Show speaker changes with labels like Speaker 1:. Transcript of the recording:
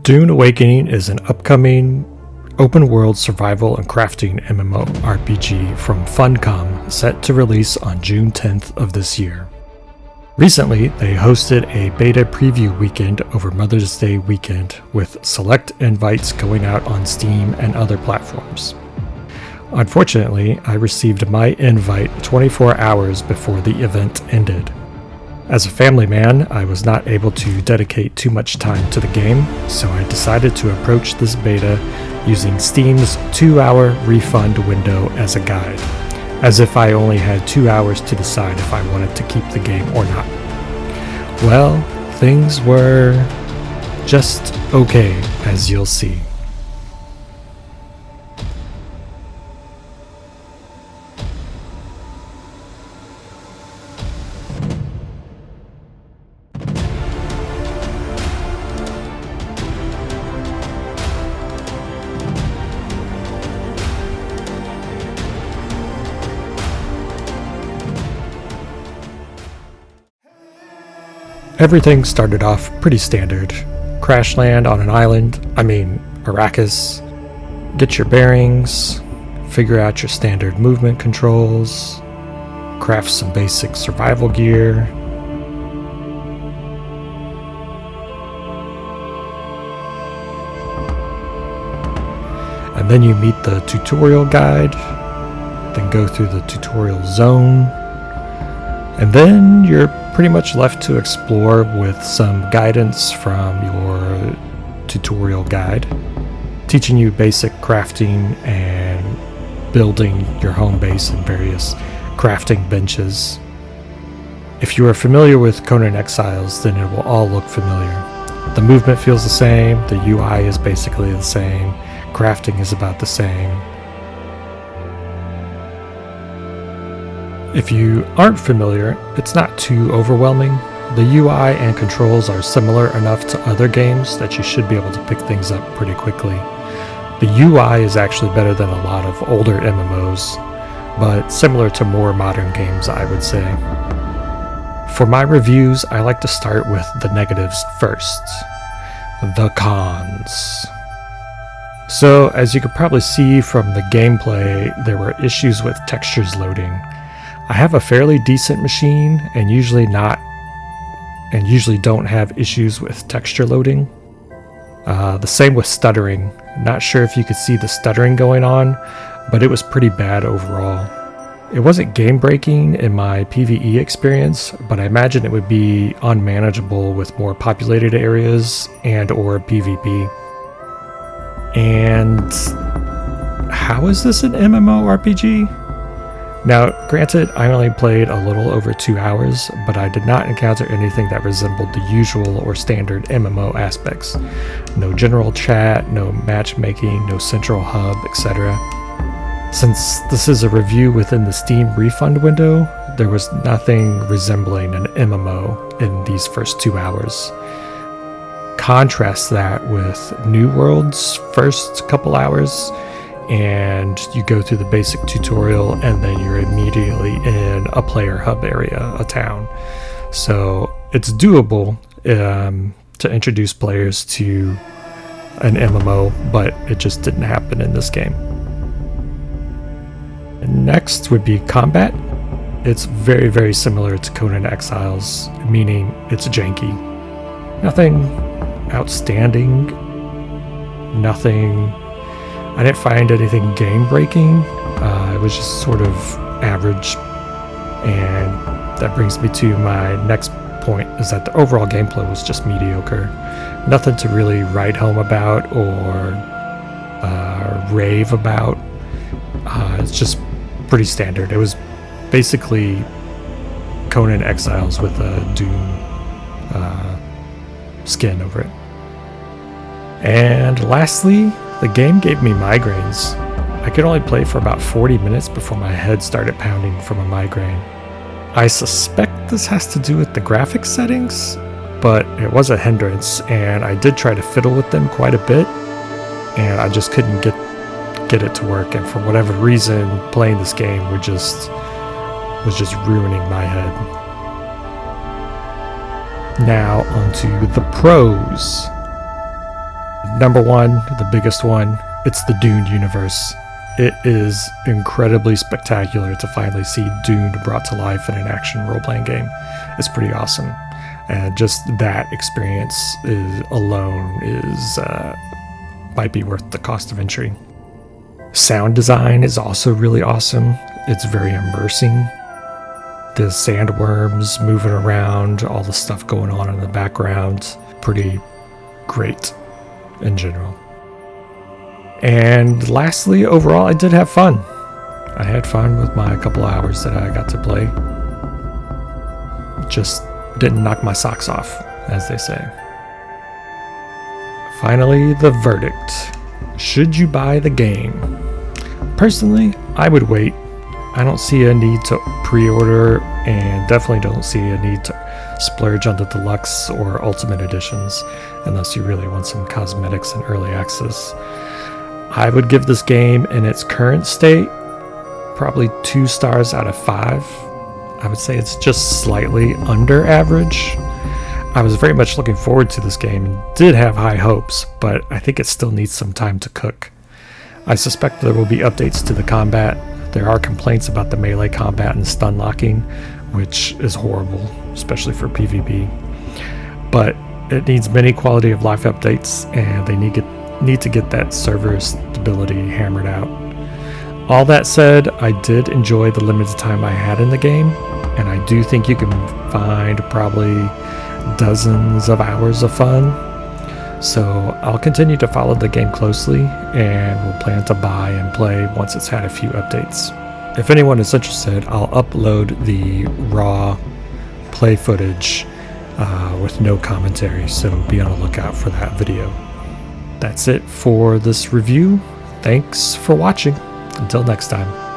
Speaker 1: Dune Awakening is an upcoming open-world survival and crafting MMORPG from Funcom set to release on June 10th of this year. Recently, they hosted a beta preview weekend over Mother's Day weekend with select invites going out on Steam and other platforms. Unfortunately, I received my invite 24 hours before the event ended. As a family man, I was not able to dedicate too much time to the game, so I decided to approach this beta using Steam's 2-hour refund window as a guide, as if I only had 2 hours to decide if I wanted to keep the game or not. Well, things were just okay, as you'll see. Everything started off pretty standard. Crash land on an island, Arrakis. Get your bearings, figure out your standard movement controls, craft some basic survival gear. And then you meet the tutorial guide, then go through the tutorial zone, and then you're pretty much left to explore with some guidance from your tutorial guide, teaching you basic crafting and building your home base and various crafting benches. If you are familiar with Conan Exiles, then it will all look familiar. The movement feels the same, the UI is basically the same, crafting is about the same. If you aren't familiar, it's not too overwhelming. The UI and controls are similar enough to other games that you should be able to pick things up pretty quickly. The UI is actually better than a lot of older MMOs, but similar to more modern games, I would say. For my reviews, I like to start with the negatives first. The cons. So, as you could probably see from the gameplay, there were issues with textures loading. I have a fairly decent machine and usually don't have issues with texture loading. The same with stuttering. Not sure if you could see the stuttering going on, but it was pretty bad overall. It wasn't game breaking in my PvE experience, but I imagine it would be unmanageable with more populated areas and or PvP. And how is this an MMORPG? Now, granted, I only played a little over 2 hours, but I did not encounter anything that resembled the usual or standard MMO aspects. No general chat, no matchmaking, no central hub, etc. Since this is a review within the Steam refund window, there was nothing resembling an MMO in these first 2 hours. Contrast that with New World's first couple hours, and you go through the basic tutorial and then you're immediately in a player hub area, a town. So it's doable to introduce players to an MMO, but it just didn't happen in this game. Next would be combat. It's very, very similar to Conan Exiles, meaning it's janky. Nothing outstanding, I didn't find anything game-breaking. It was just sort of average. And that brings me to my next point, is that the overall gameplay was just mediocre. Nothing to really write home about or rave about. It's just pretty standard. It was basically Conan Exiles with a Dune skin over it. And lastly, the game gave me migraines. I could only play for about 40 minutes before my head started pounding from a migraine. I suspect this has to do with the graphics settings, but it was a hindrance, and I did try to fiddle with them quite a bit, and I just couldn't get it to work, and for whatever reason, playing this game was just ruining my head. Now onto the pros. number one, the biggest one, it's the Dune universe. It is incredibly spectacular to finally see Dune brought to life in an action role-playing game. It's pretty awesome. And just that experience might be worth the cost of entry. Sound design is also really awesome. It's very immersing. The sandworms moving around, all the stuff going on in the background, pretty great in general. And lastly, overall, I did have fun. I had fun with my couple of hours that I got to play. Just didn't knock my socks off, as they say. Finally, the verdict. Should you buy the game? Personally, I would wait. I don't see a need to pre-order, and definitely don't see a need to splurge on the deluxe or ultimate editions unless you really want some cosmetics and early access. I would give this game in its current state probably 2 stars out of 5. I would say it's just slightly under average. I was very much looking forward to this game and did have high hopes, but I think it still needs some time to cook. I suspect there will be updates to the combat. There are complaints about the melee combat and stun locking, which is horrible, especially for PvP. But it needs many quality of life updates, and they need to get that server stability hammered out. All that said, I did enjoy the limited time I had in the game, and I do think you can find probably dozens of hours of fun. So I'll continue to follow the game closely, and will plan to buy and play once it's had a few updates. If anyone is interested, I'll upload the raw play footage with no commentary, so be on the lookout for that video. That's it for this review. Thanks for watching. Until next time.